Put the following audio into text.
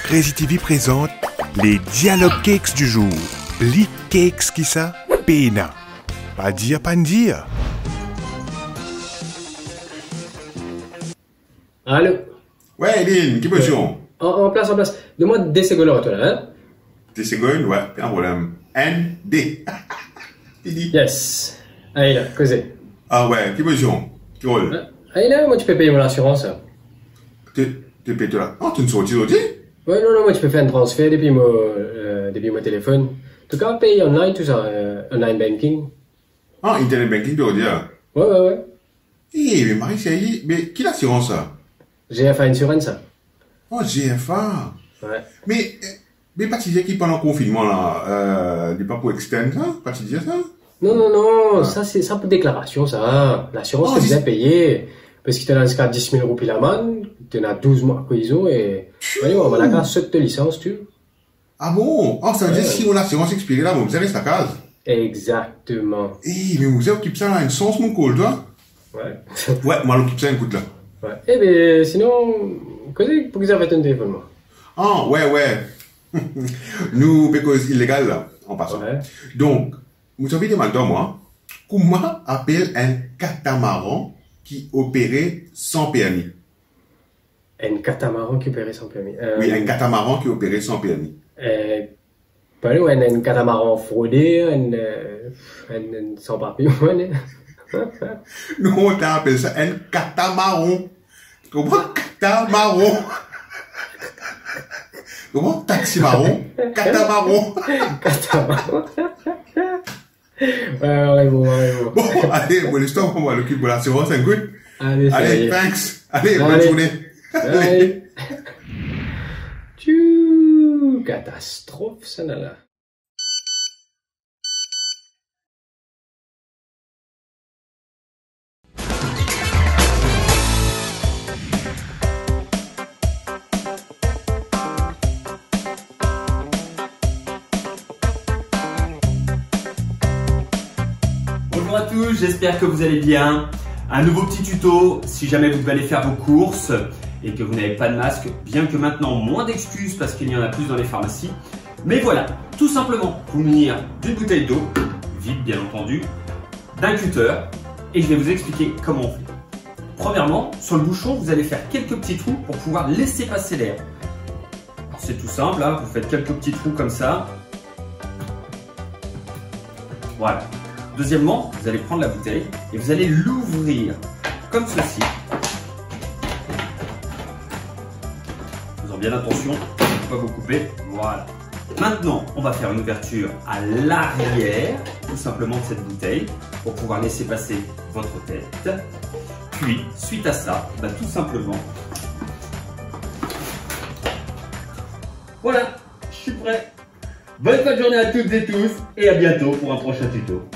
Crazy TV présente les Dialogue Cakes du jour. Les cakes qui ça? Pena. Pas dire, pas ne dire. Allô? Ouais, Edine, qui position? En place, en place. Donne-moi des secondes, toi, là, hein? Des secondes, ouais, pas un problème. ND. Fini. Yes. Allez, là, causez. Ah ouais, qui position? Qui rôle? Allez, là, moi, tu peux payer mon assurance. Tu payes là. Oh, tu ne sortis aussi? Ouais, non, moi, tu peux faire un transfert depuis mon téléphone. En tout cas, payer online, tout ça, online banking. Ah, Internet banking, tu veux dire? Ouais. Eh, mais Marie, mais qui l'assurance ça? GFA Insurance, ça. Oh, GFA. Ouais. Mais pas dire qui pendant le confinement là, n'est pas pour externe ça? Pas dire ça? Non, ça, c'est ça pour déclaration, ça. L'assurance, c'est bien payé. Parce qu'il te lance qu'à 10 000 roupies la manne, tu en as 12 mois que ils ont et. Voyons, on va la case de licence, tu. Ah bon? Oh, ça veut dire si mon assurance expirée là, vous avez sa case? Exactement. Eh, mais vous avez ça là, une sens mon call, toi? Ouais. Ouais, moi, l'occupe ça, écoute là. Ouais. Eh ben, sinon, qu'est-ce que vous avez fait un téléphone, moi? Ah, ouais. Nous, parce illégal là, en passant. Ouais. Donc, vous avez demandé à moi, comment appelle un catamaran qui opérait sans permis? Un catamaran qui opérait sans permis. Oui, un catamaran qui opérait sans permis. Pas loin, un catamaran fraudé, un sans papier, ouais. Nous, on appelle ça un catamaran. Comment catamaran? Comment taximaron? Catamaran. Catamaran. Ouais, bon. Bon, allez, bon, l'histoire, on va l'occuper de l'assurance, un good. Allez, thanks. Allez, bonne journée. Allez. Tchou, catastrophe, ça là. Bonjour à tous, j'espère que vous allez bien. Un nouveau petit tuto, si jamais vous devez aller faire vos courses et que vous n'avez pas de masque, bien que maintenant moins d'excuses parce qu'il y en a plus dans les pharmacies. Mais voilà, tout simplement, vous munir d'une bouteille d'eau, vide bien entendu, d'un cutter et je vais vous expliquer comment on fait. Premièrement, sur le bouchon, vous allez faire quelques petits trous pour pouvoir laisser passer l'air. Alors c'est tout simple, hein, vous faites quelques petits trous comme ça. Voilà. Deuxièmement, vous allez prendre la bouteille et vous allez l'ouvrir comme ceci. Faisons bien attention de ne pas vous couper. Voilà. Maintenant, on va faire une ouverture à l'arrière, tout simplement de cette bouteille, pour pouvoir laisser passer votre tête. Puis, suite à ça, tout simplement. Voilà, je suis prêt. Bonne fin de journée à toutes et tous et à bientôt pour un prochain tuto.